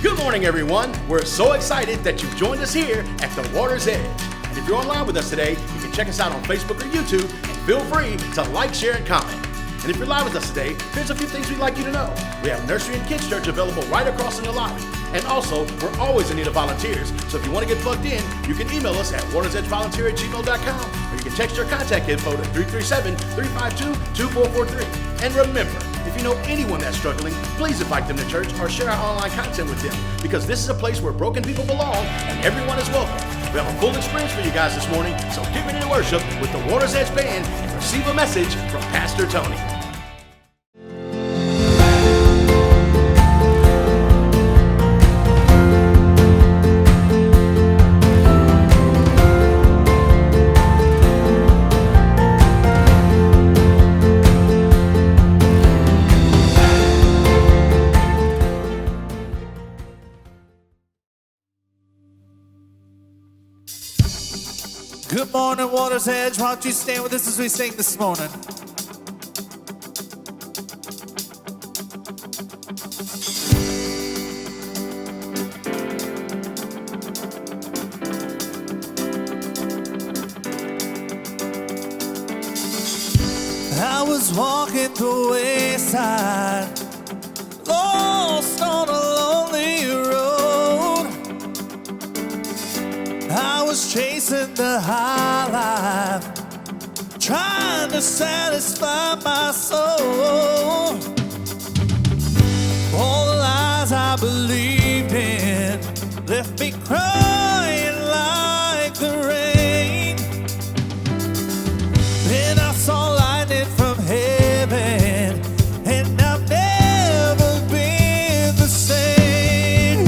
Good morning, everyone. We're so excited that you've joined us here at the Water's Edge. And if you're online with us today, you can check us out on Facebook or YouTube, and feel free to like, share, and comment. And if you're live with us today, here's a few things we'd like you to know. We have nursery and kids church available right across in the lobby. And also, we're always in need of volunteers, so if you want to get plugged in, you can email us at watersedgevolunteer@gmail.com, or you can text your contact info to 337-352-2443. And remember, if you know anyone that's struggling, please invite them to church or share our online content with them, because this is a place where broken people belong and everyone is welcome. We have a full experience for you guys this morning, so get ready to worship with the Water's Edge Band and receive a message from Pastor Tony. Good morning, Water's Edge. Why don't you stand with us as we sing this morning? I was walking the wayside, lost on a lonely road. I was chasing the high life, trying to satisfy my soul. All the lies I believed in left me crying like the rain. Then I saw lightning from heaven, and I've never been the same.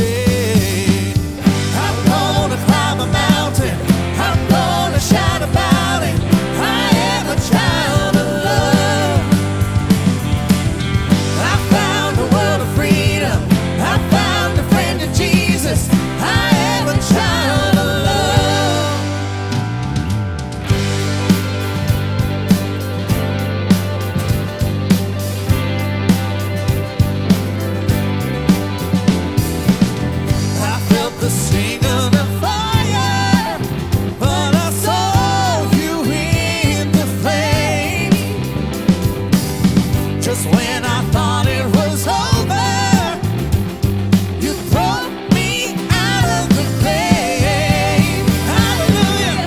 I'm gonna climb a mountain, I'm gonna shout about it. I am a child of love. I found a world of freedom, I found a friend in Jesus. I am a child of love. I felt the sting of the fire, but I saw you in the flame. Just when I thought it was over, you brought me out of the grave. Hallelujah.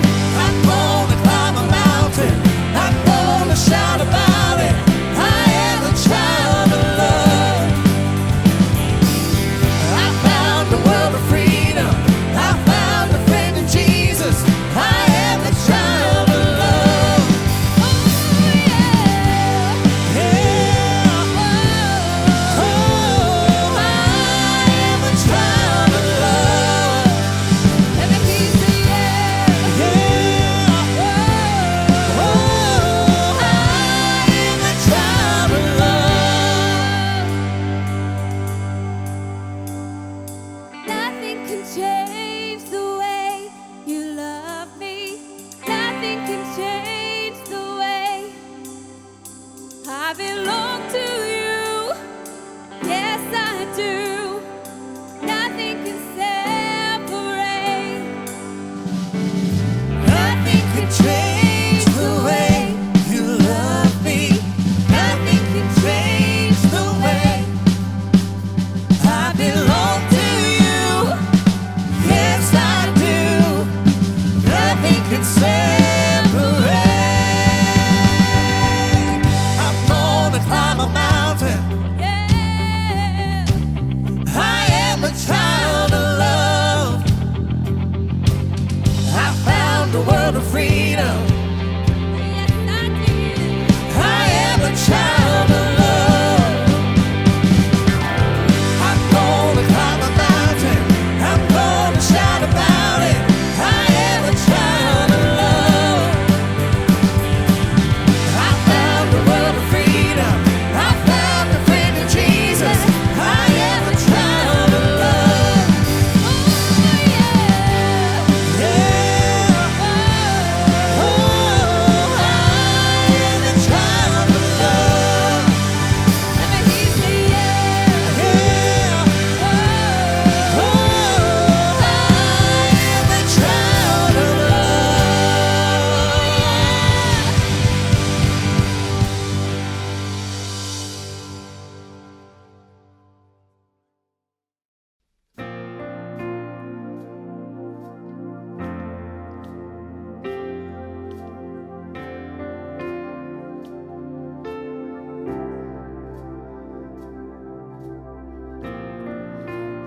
I'm gonna climb a mountain, I'm gonna shout about it. I am a child of love. I found a world of freedom, I found a friend in Jesus. I am a child of love. Oh yeah, yeah.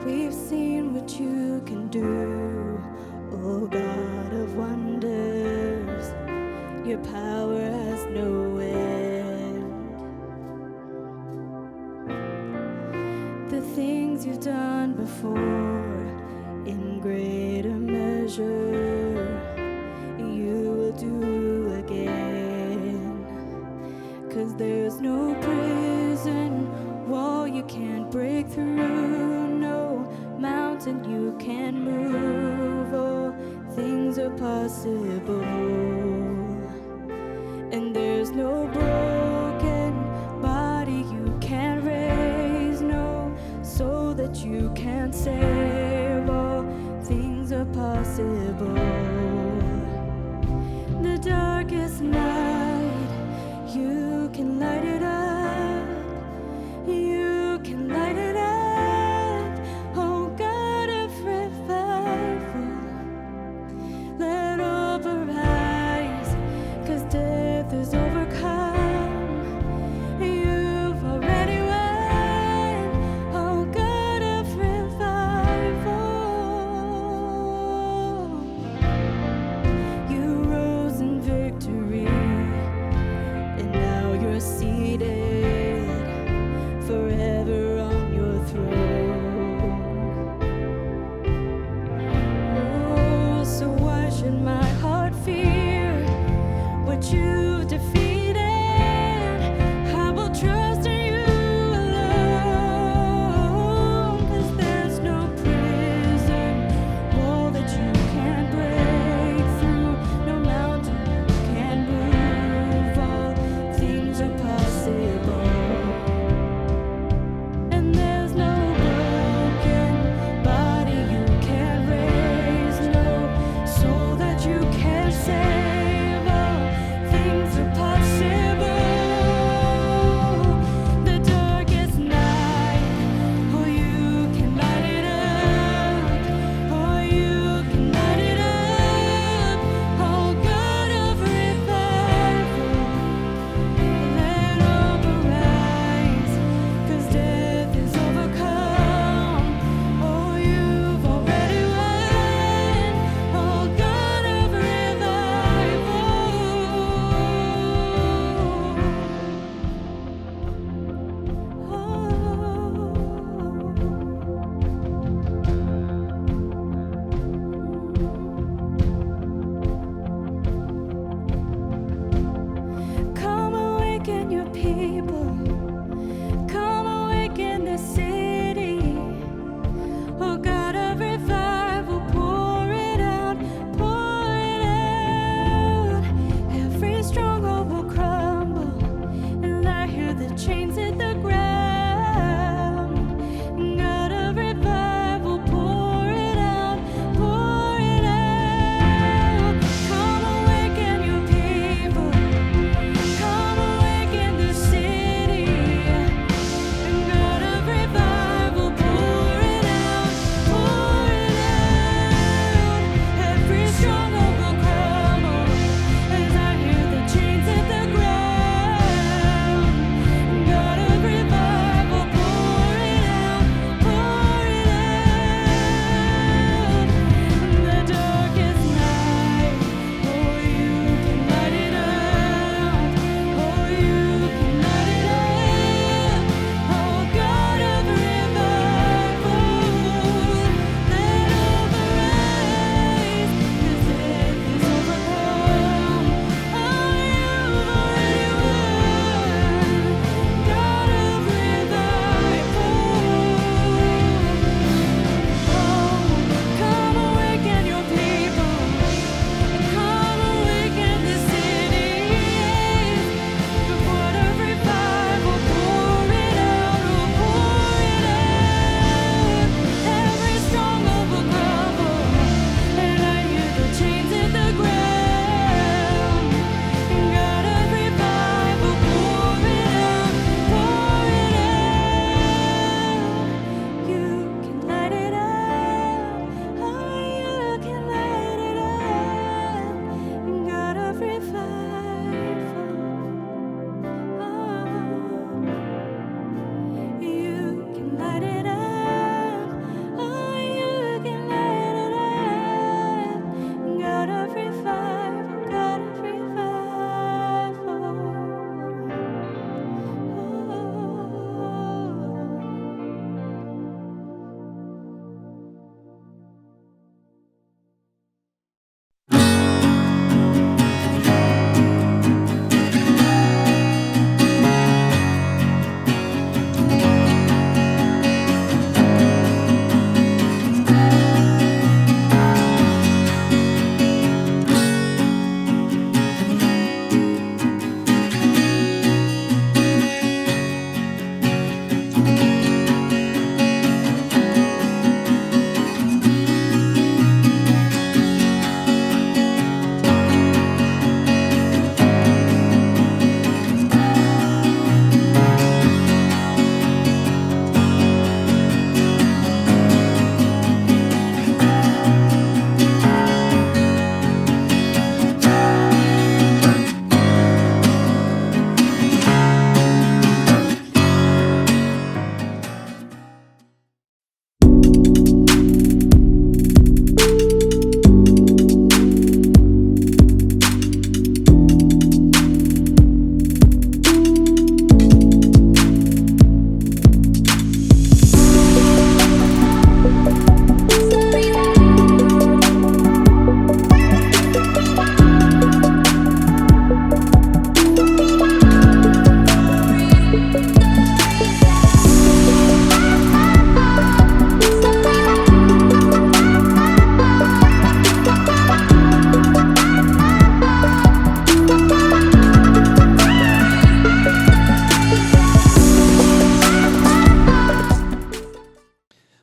We've seen what you can do, oh God of wonders. Your power has no end. The things you've done before, in greater measure, you will do again. 'Cause there's no prison wall you can't break through, no mountain you can't move. All things are possible. And there's no broken body you can't raise, no soul that you can't save. All things are possible. The darkest night, you can light it up. You can light it up. Oh God of revival, let all around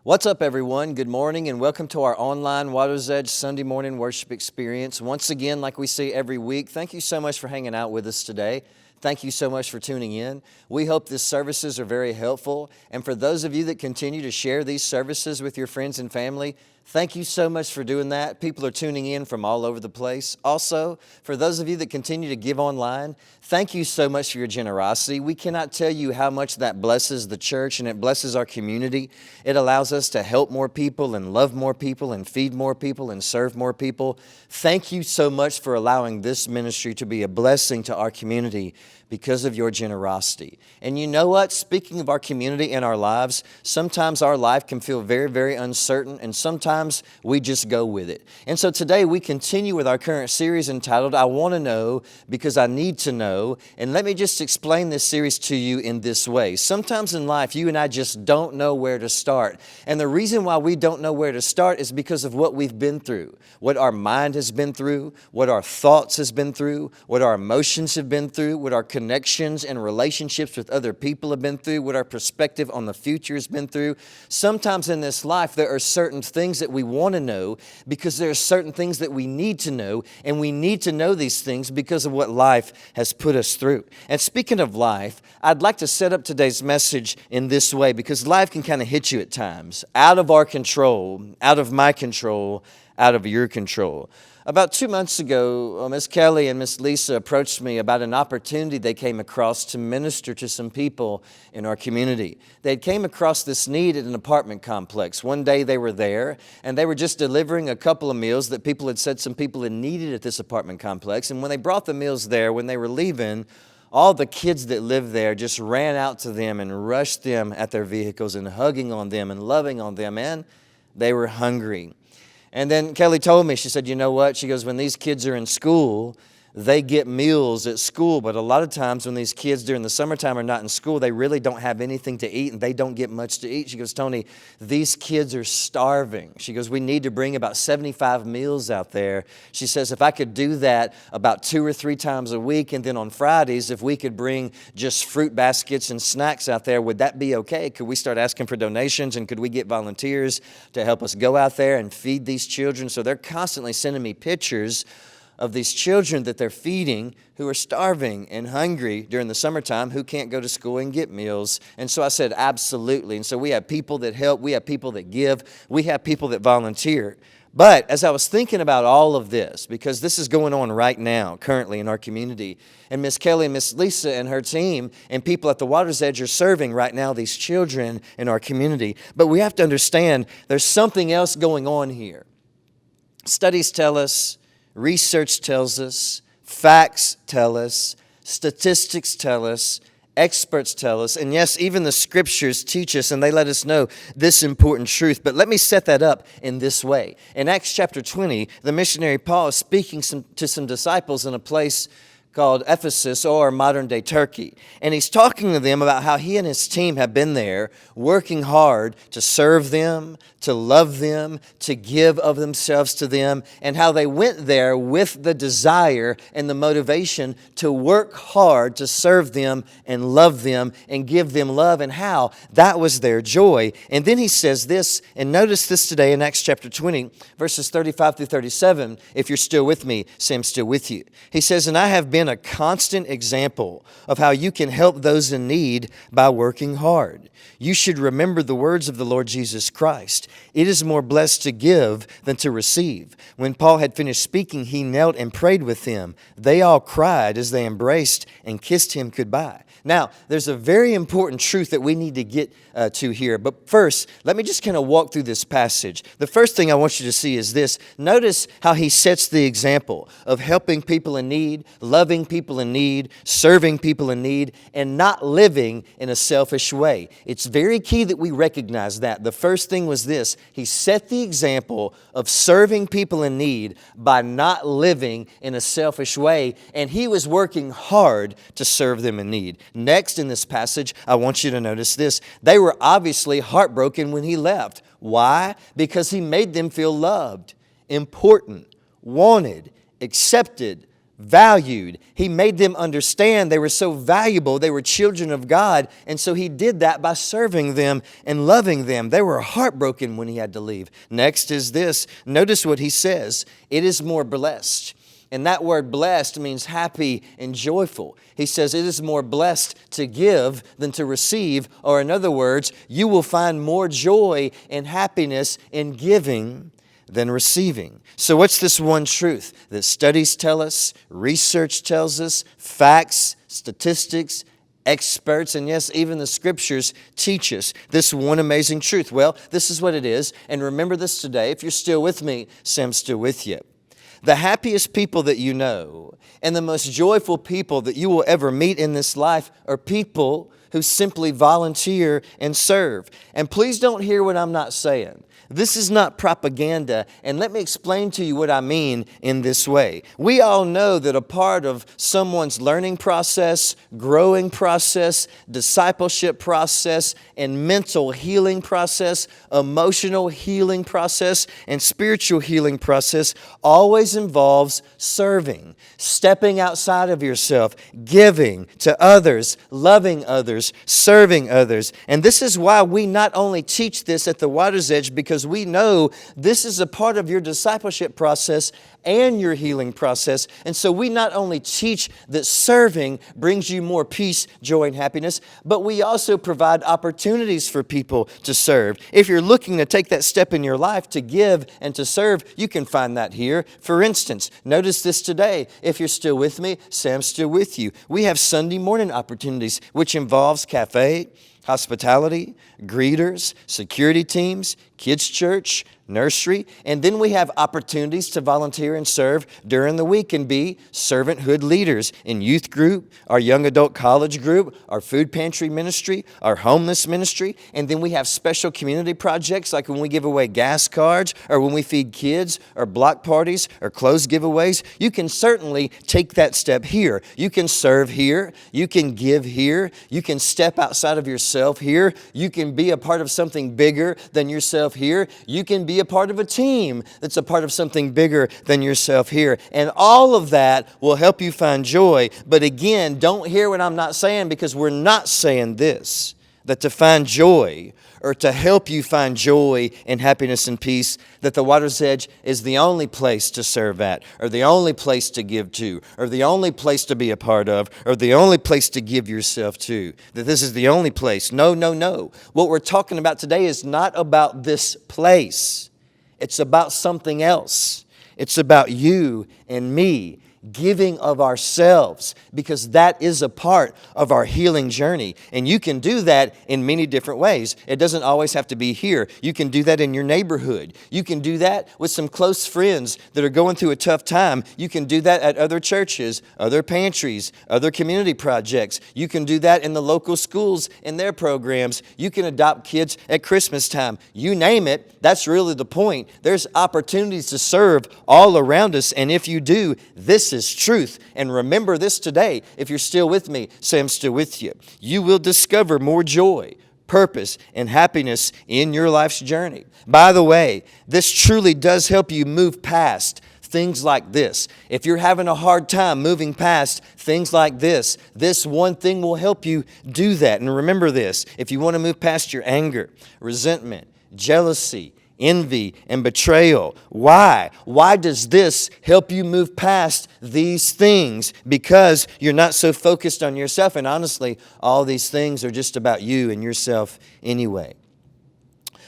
What's up, everyone? Good morning and welcome to our online Water's Edge Sunday morning worship experience. Once again, like we say every week, thank you so much for hanging out with us today. Thank you so much for tuning in. We hope these services are very helpful. And for those of you that continue to share these services with your friends and family, thank you so much for doing that. People are tuning in from all over the place. Also, for those of you that continue to give online, thank you so much for your generosity. We cannot tell you how much that blesses the church and it blesses our community. It allows us to help more people and love more people and feed more people and serve more people. Thank you so much for allowing this ministry to be a blessing to our community because of your generosity. And you know what? Speaking of our community and our lives, sometimes our life can feel very, very uncertain, and sometimes we just go with it. And so today we continue with our current series entitled, I Want to Know Because I Need to Know. And let me just explain this series to you in this way. Sometimes in life, you and I just don't know where to start. And the reason why we don't know where to start is because of what we've been through, what our mind has been through, what our thoughts has been through, what our emotions have been through, what our connections and relationships with other people have been through, what our perspective on the future has been through. Sometimes in this life, there are certain things that we want to know because there are certain things that we need to know, and we need to know these things because of what life has put us through. And speaking of life, I'd like to set up today's message in this way because life can kind of hit you at times, out of our control, out of my control, out of your control. About 2 months ago, Miss Kelly and Miss Lisa approached me about an opportunity they came across to minister to some people in our community. They came across this need at an apartment complex. One day they were there, and they were just delivering a couple of meals that people had said some people had needed at this apartment complex. And when they brought the meals there, when they were leaving, all the kids that lived there just ran out to them and rushed them at their vehicles and hugging on them and loving on them, and they were hungry. And then Kelly told me, she said, you know what? She goes, when these kids are in school, they get meals at school, but a lot of times when these kids during the summertime are not in school, they really don't have anything to eat and they don't get much to eat. She goes, Tony, these kids are starving. She goes, we need to bring about 75 meals out there. She says, if I could do that about 2 or 3 times a week, and then on Fridays, if we could bring just fruit baskets and snacks out there, would that be okay? Could we start asking for donations, and could we get volunteers to help us go out there and feed these children? So they're constantly sending me pictures of these children that they're feeding who are starving and hungry during the summertime, who can't go to school and get meals. And so I said, absolutely. And so we have people that help, we have people that give, we have people that volunteer. But as I was thinking about all of this, because this is going on right now, currently in our community, and Miss Kelly and Miss Lisa and her team and people at the Water's Edge are serving right now these children in our community. But we have to understand there's something else going on here. Studies tell us, research tells us, facts tell us, statistics tell us, experts tell us, and yes, even the scriptures teach us, and they let us know this important truth. But let me set that up in this way. In Acts chapter 20, the missionary Paul is speaking to some disciples in a place called Ephesus, or modern-day Turkey. And he's talking to them about how he and his team have been there working hard to serve them, to love them, to give of themselves to them, and how they went there with the desire and the motivation to work hard to serve them and love them and give them love, and how that was their joy. And then he says this, and notice this today in Acts chapter 20, verses 35 through 37. If you're still with me, say I'm still with you. He says, and I have been a constant example of how you can help those in need by working hard. You should remember the words of the Lord Jesus Christ. It is more blessed to give than to receive. When Paul had finished speaking, he knelt and prayed with them. They all cried as they embraced and kissed him goodbye. Now, there's a very important truth that we need to get to here. But first, let me just kind of walk through this passage. The first thing I want you to see is this. Notice how he sets the example of helping people in need, loving people in need, serving people in need, and not living in a selfish way. It's very key that we recognize that. The first thing was this. He set the example of serving people in need by not living in a selfish way, and he was working hard to serve them in need. Next in this passage, I want you to notice this. They were obviously heartbroken when he left. Why? Because he made them feel loved, important, wanted, accepted, valued. He made them understand they were so valuable. They were children of God. And so he did that by serving them and loving them. They were heartbroken when he had to leave. Next is this. Notice what he says. It is more blessed. And that word blessed means happy and joyful. He says it is more blessed to give than to receive. Or in other words, you will find more joy and happiness in giving than receiving. So what's this one truth that studies tell us, research tells us, facts, statistics, experts, and yes, even the scriptures teach us this one amazing truth? Well, this is what it is. And remember this today. If you're still with me, say I'm still with you. The happiest people that you know and the most joyful people that you will ever meet in this life are people who simply volunteer and serve. And please don't hear what I'm not saying. This is not propaganda, and let me explain to you what I mean in this way. We all know that a part of someone's learning process, growing process, discipleship process, and mental healing process, emotional healing process, and spiritual healing process always involves serving, stepping outside of yourself, giving to others, loving others, serving others. And this is why we not only teach this at the Water's Edge, because we know this is a part of your discipleship process and your healing process. And so we not only teach that serving brings you more peace, joy, and happiness, but we also provide opportunities for people to serve. If you're looking to take that step in your life to give and to serve, you can find that here. For instance, notice this today. If you're still with me, say I'm still with you. We have Sunday morning opportunities, which involves cafe, hospitality, greeters, security teams, kids' church, nursery, and then we have opportunities to volunteer and serve during the week and be servanthood leaders in youth group, our young adult college group, our food pantry ministry, our homeless ministry, and then we have special community projects like when we give away gas cards or when we feed kids or block parties or clothes giveaways. You can certainly take that step here. You can serve here. You can give here. You can step outside of yourself here. You can be a part of something bigger than yourself here. You can be a part of a team that's a part of something bigger than yourself here. And all of that will help you find joy. But again, don't hear what I'm not saying, because we're not saying this, that to find joy or to help you find joy and happiness and peace, that the Water's Edge is the only place to serve at, or the only place to give to, or the only place to be a part of, or the only place to give yourself to. That this is the only place. No, no, no. What we're talking about today is not about this place. It's about something else. It's about you and me giving of ourselves, because that is a part of our healing journey. And you can do that in many different ways. It doesn't always have to be here. You can do that in your neighborhood. You can do that with some close friends that are going through a tough time. You can do that at other churches, other pantries, other community projects. You can do that in the local schools and their programs. You can adopt kids at Christmas time. You name it, that's really the point. There's opportunities to serve all around us, and if you do, this is truth. And remember this today. If you're still with me, say I'm still with you. You will discover more joy, purpose, and happiness in your life's journey. By the way, this truly does help you move past things like this. If you're having a hard time moving past things like this one thing will help you do that. And remember this, if you want to move past your anger, resentment, jealousy, envy, and betrayal. Why? Why does this help you move past these things? Because you're not so focused on yourself. And honestly, all these things are just about you and yourself anyway.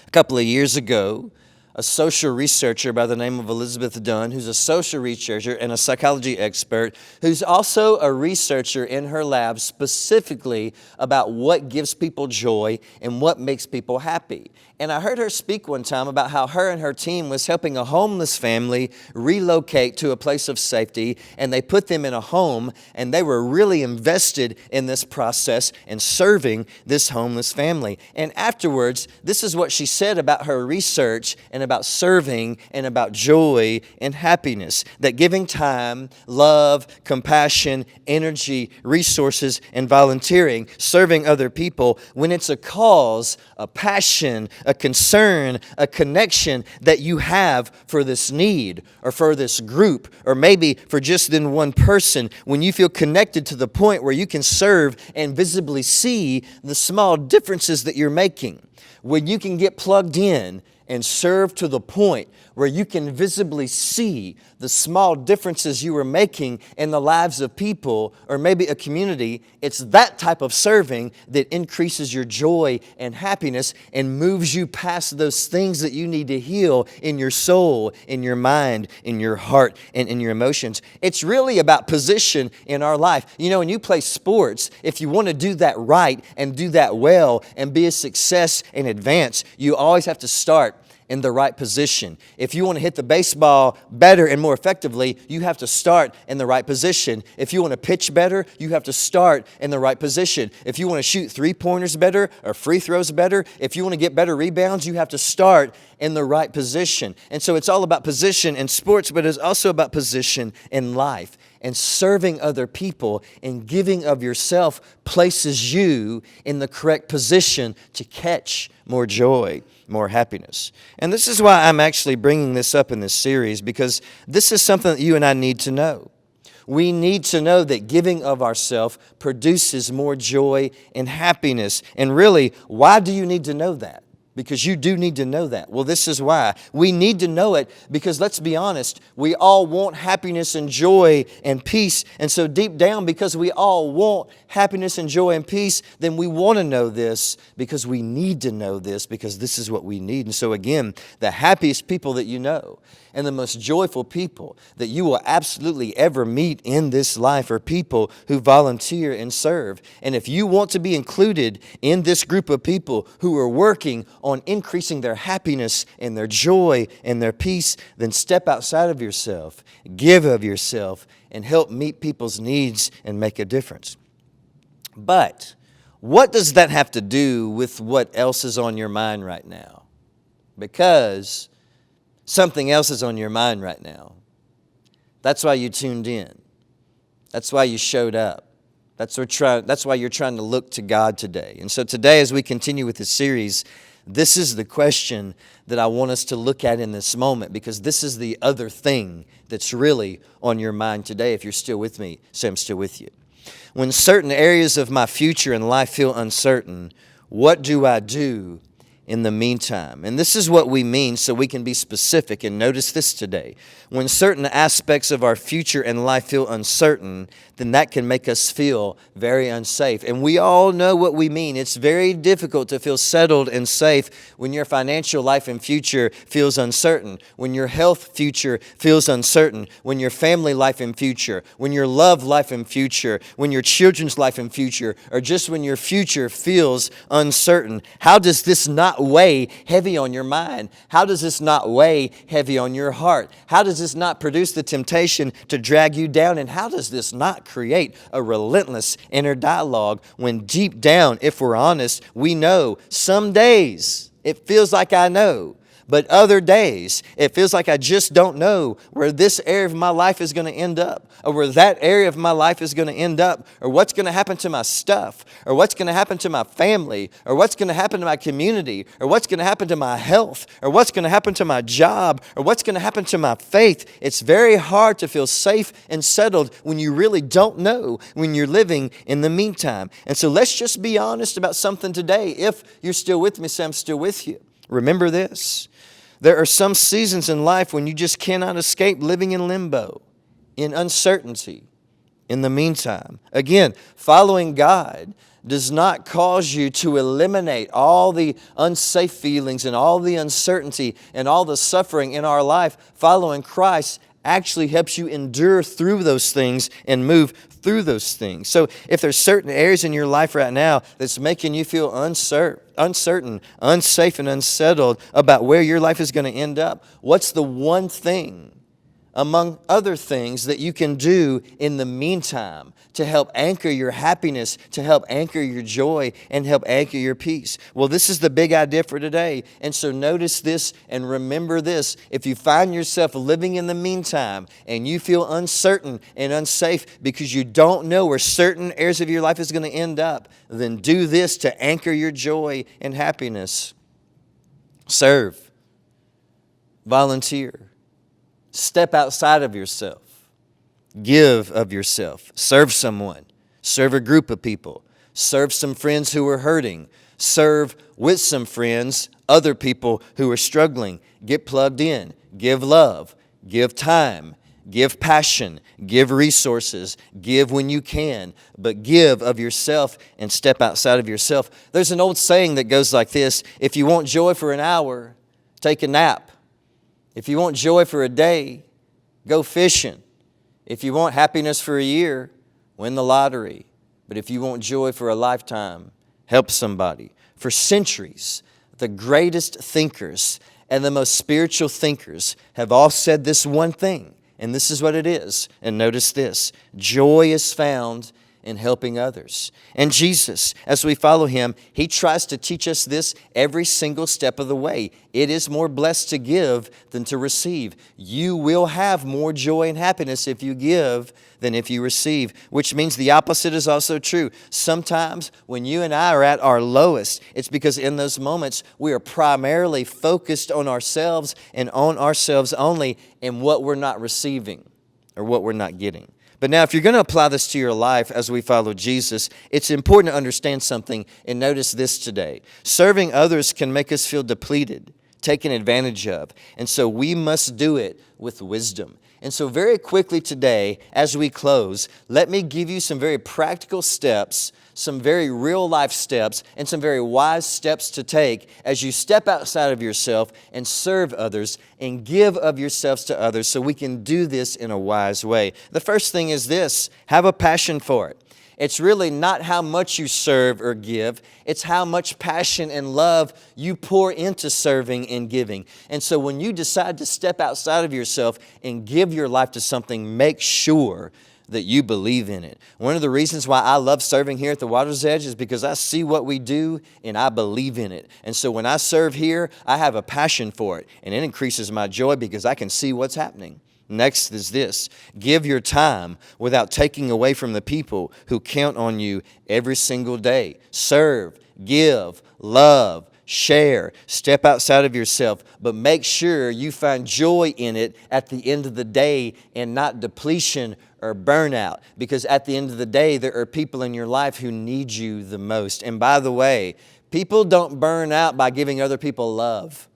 A couple of years ago, a social researcher by the name of Elizabeth Dunn, who's a social researcher and a psychology expert, who's also a researcher in her lab specifically about what gives people joy and what makes people happy. And I heard her speak one time about how her and her team was helping a homeless family relocate to a place of safety, and they put them in a home, and they were really invested in this process and serving this homeless family. And afterwards, this is what she said about her research and and about serving and about joy and happiness. That giving time, love, compassion, energy, resources, and volunteering, serving other people, when it's a cause, a passion, a concern, a connection that you have for this need or for this group or maybe for just then one person, when you feel connected to the point where you can serve and visibly see the small differences that you're making, when you can get plugged in and serve to the point where you can visibly see the small differences you are making in the lives of people or maybe a community, it's that type of serving that increases your joy and happiness and moves you past those things that you need to heal in your soul, in your mind, in your heart, and in your emotions. It's really about position in our life. You know, when you play sports, if you want to do that right and do that well and be a success and advance, you always have to start in the right position. If you want to hit the baseball better and more effectively, you have to start in the right position. If you want to pitch better, you have to start in the right position. If you want to shoot three-pointers better or free throws better, if you want to get better rebounds, you have to start in the right position. And so it's all about position in sports, but it's also about position in life. And serving other people and giving of yourself places you in the correct position to catch more joy, more happiness. And this is why I'm actually bringing this up in this series, because this is something that you and I need to know. We need to know that giving of ourselves produces more joy and happiness. And really, why do you need to know that? Because you do need to know that. Well, this is why. We need to know it because, let's be honest, we all want happiness and joy and peace. And so deep down, because we all want happiness and joy and peace, then we want to know this because we need to know this because this is what we need. And so again, the happiest people that you know and the most joyful people that you will absolutely ever meet in this life are people who volunteer and serve. And if you want to be included in this group of people who are working on increasing their happiness and their joy and their peace, then step outside of yourself, give of yourself, and help meet people's needs and make a difference. But what does that have to do with what else is on your mind right now? Because something else is on your mind right now. That's why you tuned in. That's why you showed up. That's why you're trying to look to God today. And so today, as we continue with this series, this is the question that I want us to look at in this moment, because this is the other thing that's really on your mind today. If you're still with me, say I'm still with you. When certain areas of my future and life feel uncertain, what do I do in the meantime? And this is what we mean so we can be specific. And notice this today. When certain aspects of our future and life feel uncertain, then that can make us feel very unsafe. And we all know what we mean. It's very difficult to feel settled and safe when your financial life and future feels uncertain, when your health future feels uncertain, when your family life and future, when your love life and future, when your children's life and future, or just when your future feels uncertain. How does this not weigh heavy on your mind? How does this not weigh heavy on your heart? How does this not produce the temptation to drag you down? And how does this not create a relentless inner dialogue when deep down, if we're honest, we know some days it feels like I know, but other days it feels like I just don't know where this area of my life is going to end up, or where that area of my life is going to end up, or what's going to happen to my stuff, or what's going to happen to my family, or what's going to happen to my community, or what's going to happen to my health, or what's going to happen to my job, or what's going to happen to my faith. It's very hard to feel safe and settled when you really don't know, when you're living in the meantime. And so let's just be honest about something today. If you're still with me, say I'm still with you. Remember this. There are some seasons in life when you just cannot escape living in limbo, in uncertainty, in the meantime. Again, following God does not cause you to eliminate all the unsafe feelings and all the uncertainty and all the suffering in our life. Following Christ actually helps you endure through those things and move through those things. So if there's certain areas in your life right now that's making you feel uncertain, unsafe, and unsettled about where your life is going to end up, what's the one thing among other things that you can do in the meantime to help anchor your happiness, to help anchor your joy, and help anchor your peace. Well, this is the big idea for today. And so notice this and remember this. If you find yourself living in the meantime and you feel uncertain and unsafe because you don't know where certain areas of your life is going to end up, then do this to anchor your joy and happiness. Serve. Volunteer. Step outside of yourself. Give of yourself. Serve someone. Serve a group of people. Serve some friends who are hurting. Serve with some friends, other people who are struggling. Get plugged in. Give love. Give time. Give passion. Give resources. Give when you can. But give of yourself and step outside of yourself. There's an old saying that goes like this: if you want joy for an hour, take a nap. If you want joy for a day, go fishing. If you want happiness for a year, win the lottery. But if you want joy for a lifetime, help somebody. For centuries, the greatest thinkers and the most spiritual thinkers have all said this one thing, and this is what it is. And notice this: joy is found in helping others. And Jesus, as we follow Him, He tries to teach us this every single step of the way. It is more blessed to give than to receive. You will have more joy and happiness if you give than if you receive, which means the opposite is also true. Sometimes when you and I are at our lowest, it's because in those moments we are primarily focused on ourselves and on ourselves only and what we're not receiving or what we're not getting. But now, if you're going to apply this to your life as we follow Jesus, it's important to understand something, and notice this today. Serving others can make us feel depleted, taken advantage of, and so we must do it with wisdom. And so very quickly today, as we close, let me give you some very practical steps, some very real life steps, and some very wise steps to take as you step outside of yourself and serve others and give of yourselves to others so we can do this in a wise way. The first thing is this: have a passion for it. It's really not how much you serve or give. It's how much passion and love you pour into serving and giving. And so when you decide to step outside of yourself and give your life to something, make sure that you believe in it. One of the reasons why I love serving here at the Water's Edge is because I see what we do and I believe in it. And so when I serve here, I have a passion for it, and it increases my joy because I can see what's happening. Next is this: give your time without taking away from the people who count on you every single day. Serve, give, love, share, step outside of yourself, but make sure you find joy in it at the end of the day and not depletion or burnout, because at the end of the day, there are people in your life who need you the most. And by the way, people don't burn out by giving other people love.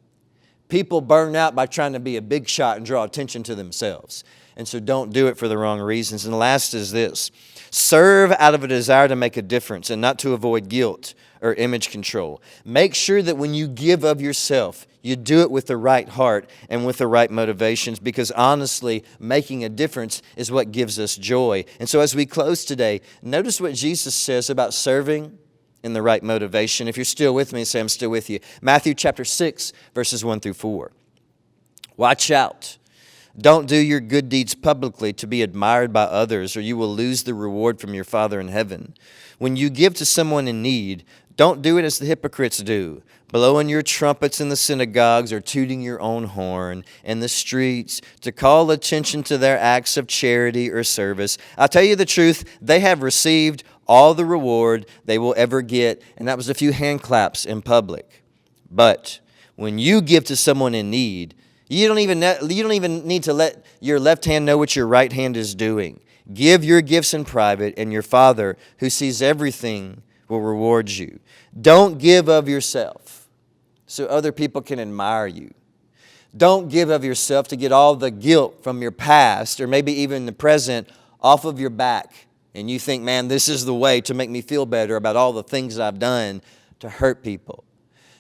People burn out by trying to be a big shot and draw attention to themselves. And so don't do it for the wrong reasons. And the last is this: serve out of a desire to make a difference and not to avoid guilt or image control. Make sure that when you give of yourself, you do it with the right heart and with the right motivations, because honestly, making a difference is what gives us joy. And so as we close today, notice what Jesus says about serving in the right motivation. If you're still with me, say, I'm still with you. Matthew chapter 6, verses 1 through 4. Watch out. Don't do your good deeds publicly to be admired by others, or you will lose the reward from your Father in heaven. When you give to someone in need, don't do it as the hypocrites do, blowing your trumpets in the synagogues or tooting your own horn in the streets to call attention to their acts of charity or service. I'll tell you the truth, they have received all the reward they will ever get, and that was a few hand claps in public. But when you give to someone in need, you don't even need to let your left hand know what your right hand is doing. Give your gifts in private, and your Father, who sees everything, will reward you. Don't give of yourself so other people can admire you. Don't give of yourself to get all the guilt from your past or maybe even the present off of your back. And you think, man, this is the way to make me feel better about all the things I've done to hurt people.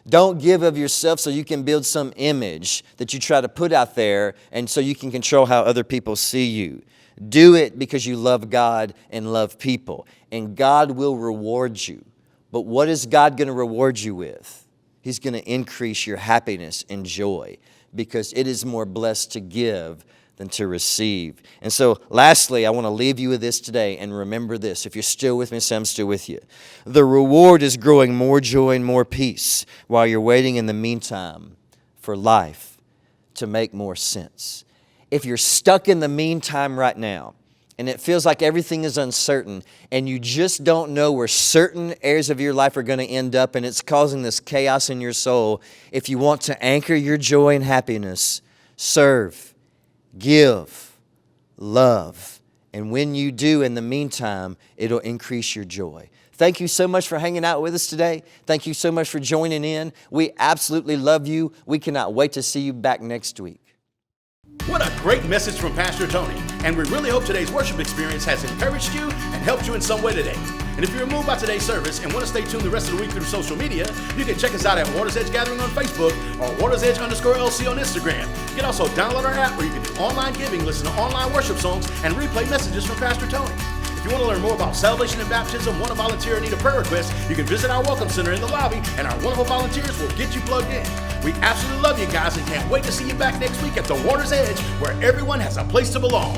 Don't give of yourself so you can build some image that you try to put out there and so you can control how other people see you. Do it because you love God and love people, and God will reward you. But what is God going to reward you with? He's going to increase your happiness and joy, because it is more blessed to give than to receive. And so, lastly, I want to leave you with this today, and remember this. If you're still with me, say I'm still with you. The reward is growing more joy and more peace while you're waiting in the meantime for life to make more sense. If you're stuck in the meantime right now, and it feels like everything is uncertain, and you just don't know where certain areas of your life are going to end up, and it's causing this chaos in your soul, if you want to anchor your joy and happiness, serve, give, love. And when you do, in the meantime, it'll increase your joy. Thank you so much for hanging out with us today. Thank you so much for joining in. We absolutely love you. We cannot wait to see you back next week. What a great message from Pastor Tony. And we really hope today's worship experience has encouraged you and helped you in some way today. And if you're moved by today's service and want to stay tuned the rest of the week through social media, you can check us out at Waters Edge Gathering on Facebook or WatersEdge_LC on Instagram. You can also download our app where you can do online giving, listen to online worship songs, and replay messages from Pastor Tony. If you want to learn more about salvation and baptism, want to volunteer, or need a prayer request, you can visit our Welcome Center in the lobby, and our wonderful volunteers will get you plugged in. We absolutely love you guys and can't wait to see you back next week at the Water's Edge, where everyone has a place to belong.